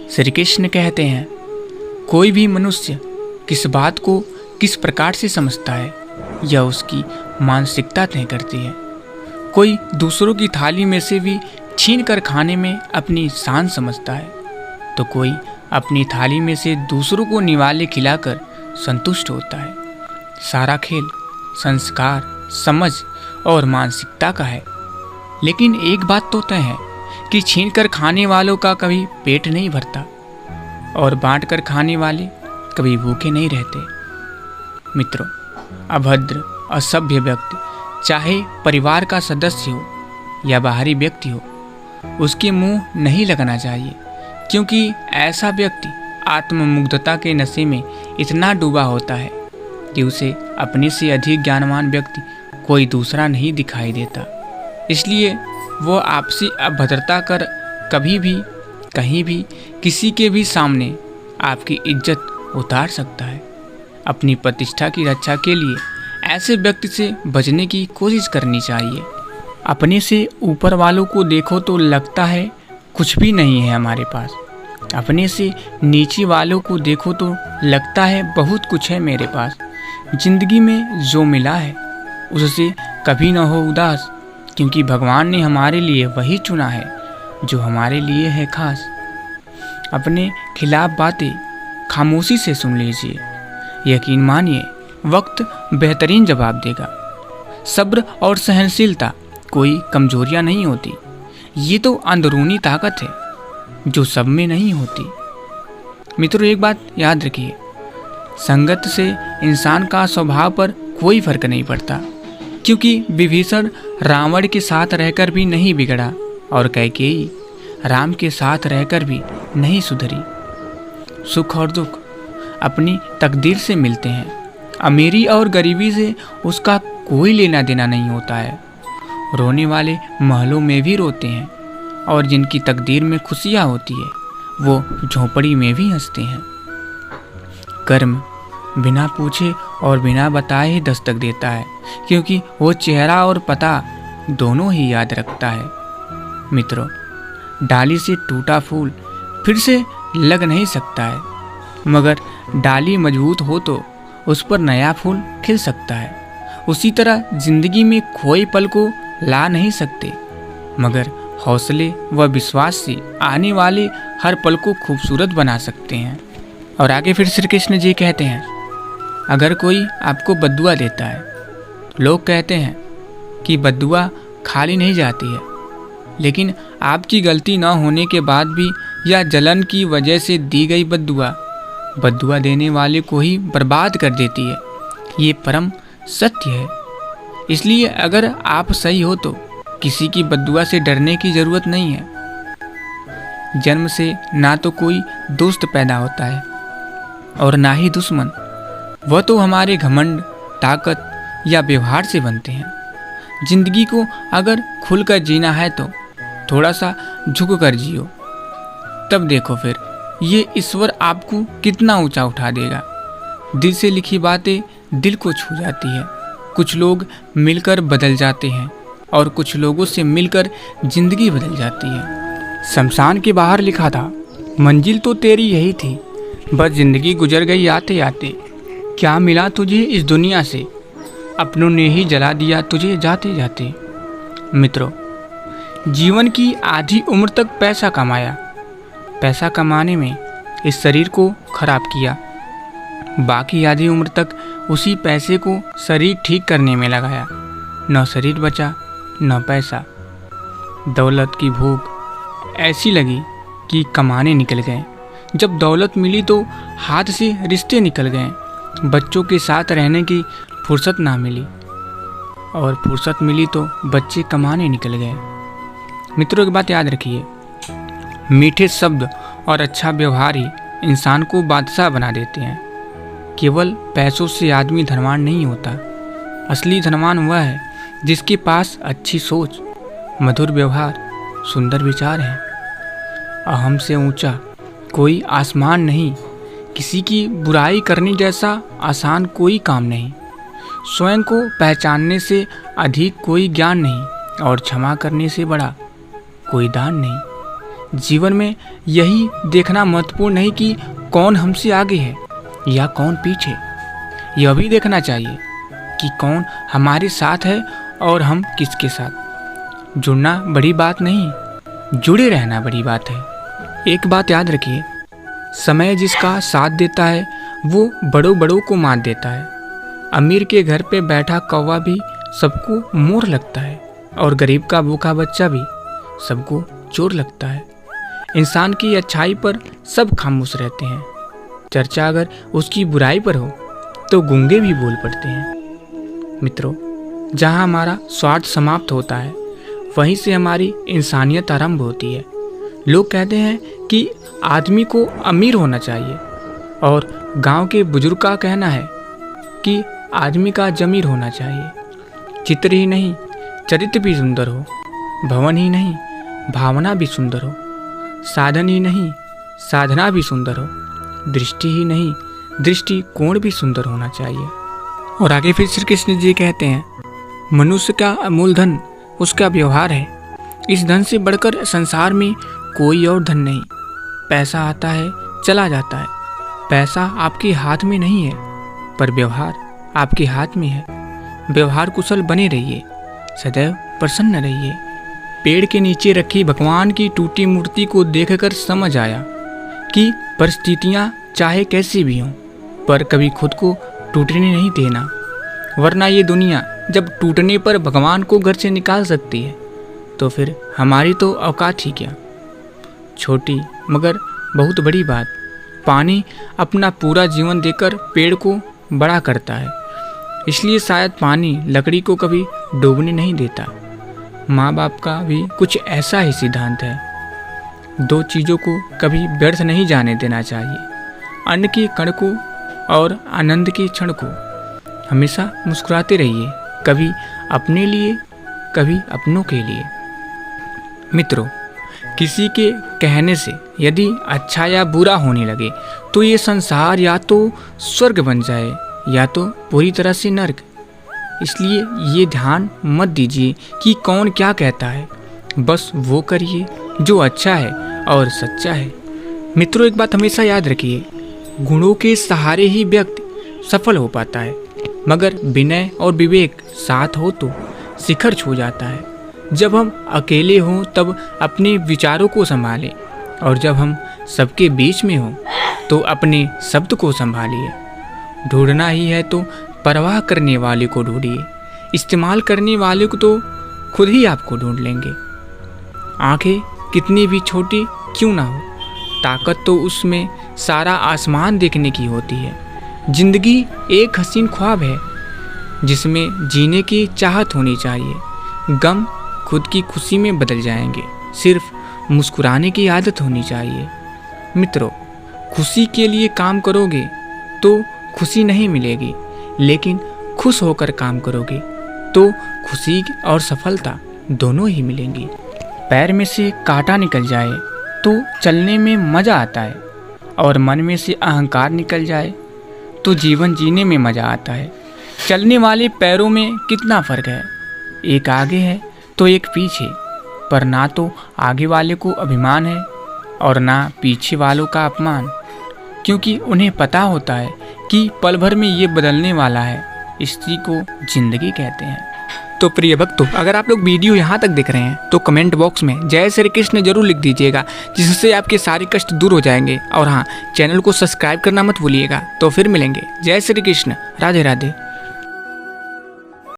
श्री कृष्ण कहते हैं, कोई भी मनुष्य किस बात को किस प्रकार से समझता है यह उसकी मानसिकता तय करती है। कोई दूसरों की थाली में से भी छीन कर खाने में अपनी शान समझता है, तो कोई अपनी थाली में से दूसरों को निवाले खिलाकर संतुष्ट होता है। सारा खेल संस्कार, समझ और मानसिकता का है। लेकिन एक बात तो तय है कि छीन कर खाने वालों का कभी पेट नहीं भरता और बांट कर खाने वाले कभी भूखे नहीं रहते। मित्रों, अभद्र असभ्य व्यक्ति चाहे परिवार का सदस्य हो या बाहरी व्यक्ति हो, उसके मुंह नहीं लगना चाहिए, क्योंकि ऐसा व्यक्ति आत्ममुग्धता के नशे में इतना डूबा होता है कि उसे अपने से अधिक ज्ञानवान व्यक्ति कोई दूसरा नहीं दिखाई देता। इसलिए वो आपसी अभद्रता कर कभी भी कहीं भी किसी के भी सामने आपकी इज्जत उतार सकता है। अपनी प्रतिष्ठा की रक्षा के लिए ऐसे व्यक्ति से बचने की कोशिश करनी चाहिए। अपने से ऊपर वालों को देखो तो लगता है कुछ भी नहीं है हमारे पास, अपने से नीचे वालों को देखो तो लगता है बहुत कुछ है मेरे पास। जिंदगी में जो मिला है उससे कभी न हो उदास, क्योंकि भगवान ने हमारे लिए वही चुना है जो हमारे लिए है खास। अपने खिलाफ बातें खामोशी से सुन लीजिए, यकीन मानिए वक्त बेहतरीन जवाब देगा। सब्र और सहनशीलता कोई कमजोरियां नहीं होती, ये तो अंदरूनी ताकत है जो सब में नहीं होती। मित्रों, एक बात याद रखिए, संगत से इंसान का स्वभाव पर कोई फर्क नहीं पड़ता, क्योंकि विभीषण रावण के साथ रहकर भी नहीं बिगड़ा और कैकेयी राम के साथ रहकर भी नहीं सुधरी। सुख और दुख अपनी तकदीर से मिलते हैं, अमीरी और गरीबी से उसका कोई लेना देना नहीं होता है। रोने वाले महलों में भी रोते हैं और जिनकी तकदीर में खुशियाँ होती है वो झोंपड़ी में भी हंसते हैं। कर्म बिना पूछे और बिना बताए ही दस्तक देता है, क्योंकि वो चेहरा और पता दोनों ही याद रखता है। मित्रों, डाली से टूटा फूल फिर से लग नहीं सकता है, मगर डाली मजबूत हो तो उस पर नया फूल खिल सकता है। उसी तरह जिंदगी में खोए पल को ला नहीं सकते, मगर हौसले व विश्वास से आने वाले हर पल को खूबसूरत बना सकते हैं। और आगे फिर श्री कृष्ण जी कहते हैं, अगर कोई आपको बद्दुआ देता है, लोग कहते हैं कि बद्दुआ खाली नहीं जाती है, लेकिन आपकी गलती न होने के बाद भी या जलन की वजह से दी गई बद्दुआ देने वाले को ही बर्बाद कर देती है। ये परम सत्य है। इसलिए अगर आप सही हो तो किसी की बद्दुआ से डरने की जरूरत नहीं है। जन्म से ना तो कोई दोस्त पैदा होता है और ना ही दुश्मन, वह तो हमारे घमंड, ताकत या व्यवहार से बनते हैं। जिंदगी को अगर खुलकर जीना है तो थोड़ा सा झुक कर जियो, तब देखो फिर ये ईश्वर आपको कितना ऊंचा उठा देगा। दिल से लिखी बातें दिल को छू जाती है। कुछ लोग मिलकर बदल जाते हैं और कुछ लोगों से मिलकर जिंदगी बदल जाती है। शमशान के बाहर लिखा था, मंजिल तो तेरी यही थी, बस जिंदगी गुजर गई आते आते। क्या मिला तुझे इस दुनिया से, अपनों ने ही जला दिया तुझे जाते जाते। मित्रों, जीवन की आधी उम्र तक पैसा कमाया, पैसा कमाने में इस शरीर को खराब किया, बाकी आधी उम्र तक उसी पैसे को शरीर ठीक करने में लगाया। न शरीर बचा न पैसा। दौलत की भूख ऐसी लगी कि कमाने निकल गए। जब दौलत मिली तो हाथ से रिश्ते निकल गए। बच्चों के साथ रहने की फुर्सत ना मिली और फुर्सत मिली तो बच्चे कमाने निकल गए। मित्रों, एक बात याद रखिए, मीठे शब्द और अच्छा व्यवहार ही इंसान को बादशाह बना देते हैं। केवल पैसों से आदमी धनवान नहीं होता। असली धनवान वह है जिसके पास अच्छी सोच, मधुर व्यवहार, सुंदर विचार हैं। अहम से ऊंचा कोई आसमान नहीं, किसी की बुराई करने जैसा आसान कोई काम नहीं, स्वयं को पहचानने से अधिक कोई ज्ञान नहीं और क्षमा करने से बड़ा कोई दान नहीं। जीवन में यही देखना महत्वपूर्ण नहीं कि कौन हमसे आगे है या कौन पीछे। यह भी देखना चाहिए कि कौन हमारे साथ है और हम किसके साथ। जुड़ना बड़ी बात नहीं, जुड़े रहना बड़ी बात है। एक बात याद रखिए, समय जिसका साथ देता है वो बड़ों बड़ों को मात देता है। अमीर के घर पे बैठा कौवा भी सबको मोर लगता है और गरीब का भूखा बच्चा भी सबको चोर लगता है। इंसान की अच्छाई पर सब खामोश रहते हैं, चर्चा अगर उसकी बुराई पर हो तो गूंगे भी बोल पड़ते हैं। मित्रों, जहाँ हमारा स्वार्थ समाप्त होता है वहीं से हमारी इंसानियत आरंभ होती है। लोग कहते हैं कि आदमी को अमीर होना चाहिए और गांव के बुजुर्ग का कहना है कि आदमी का जमीर होना चाहिए। चित्र ही नहीं चरित्र भी सुंदर हो, भवन ही नहीं भावना भी सुंदर हो, साधन ही नहीं साधना भी सुंदर हो, दृष्टि ही नहीं दृष्टिकोण भी सुंदर होना चाहिए। और आगे फिर श्री कृष्ण जी कहते हैं, मनुष्य का अमूल धन उसका व्यवहार है। इस धन से बढ़कर संसार में कोई और धन नहीं। पैसा आता है चला जाता है, पैसा आपके हाथ में नहीं है पर व्यवहार आपके हाथ में है। व्यवहार कुशल बने रहिए, सदैव प्रसन्न रहिए। पेड़ के नीचे रखी भगवान की टूटी मूर्ति को देखकर समझ आया कि परिस्थितियाँ चाहे कैसी भी हों पर कभी खुद को टूटने नहीं देना, वरना ये दुनिया जब टूटने पर भगवान को घर से निकाल सकती है तो फिर हमारी तो औकात ही क्या। छोटी मगर बहुत बड़ी बात, पानी अपना पूरा जीवन देकर पेड़ को बड़ा करता है, इसलिए शायद पानी लकड़ी को कभी डूबने नहीं देता। माँ बाप का भी कुछ ऐसा ही सिद्धांत है। दो चीज़ों को कभी व्यर्थ नहीं जाने देना चाहिए, अन्न के कण को और आनंद के क्षण को। हमेशा मुस्कुराते रहिए, कभी अपने लिए कभी अपनों के लिए। मित्रों, किसी के कहने से यदि अच्छा या बुरा होने लगे तो ये संसार या तो स्वर्ग बन जाए या तो पूरी तरह से नर्क। इसलिए ये ध्यान मत दीजिए कि कौन क्या कहता है, बस वो करिए जो अच्छा है और सच्चा है। मित्रों, एक बात हमेशा याद रखिए, गुणों के सहारे ही व्यक्ति सफल हो पाता है, मगर विनय और विवेक साथ हो तो शिखर छू जाता है। जब हम अकेले हों तब अपने विचारों को संभालें और जब हम सबके बीच में हों तो अपने शब्द को संभालिए। ढूंढना ही है तो परवाह करने वाले को ढूंढिए, इस्तेमाल करने वाले को तो खुद ही आपको ढूंढ लेंगे। आंखें कितनी भी छोटी क्यों ना हो, ताकत तो उसमें सारा आसमान देखने की होती है। जिंदगी एक हसीन ख्वाब है जिसमें जीने की चाहत होनी चाहिए। गम खुद की खुशी में बदल जाएंगे, सिर्फ मुस्कुराने की आदत होनी चाहिए। मित्रों, खुशी के लिए काम करोगे तो खुशी नहीं मिलेगी, लेकिन खुश होकर काम करोगे तो खुशी और सफलता दोनों ही मिलेंगी। पैर में से कांटा निकल जाए तो चलने में मज़ा आता है और मन में से अहंकार निकल जाए तो जीवन जीने में मज़ा आता है। चलने वाले पैरों में कितना फ़र्क है, एक आगे है तो एक पीछे, पर ना तो आगे वाले को अभिमान है और ना पीछे वालों का अपमान, क्योंकि उन्हें पता होता है कि पल भर में ये बदलने वाला है। इसी को जिंदगी कहते हैं। तो प्रिय भक्तों, अगर आप लोग वीडियो यहाँ तक देख रहे हैं तो कमेंट बॉक्स में जय श्री कृष्ण जरूर लिख दीजिएगा, जिससे आपके सारे कष्ट दूर हो जाएंगे। और हाँ, चैनल को सब्सक्राइब करना मत भूलिएगा। तो फिर मिलेंगे। जय श्री कृष्ण, राधे राधे।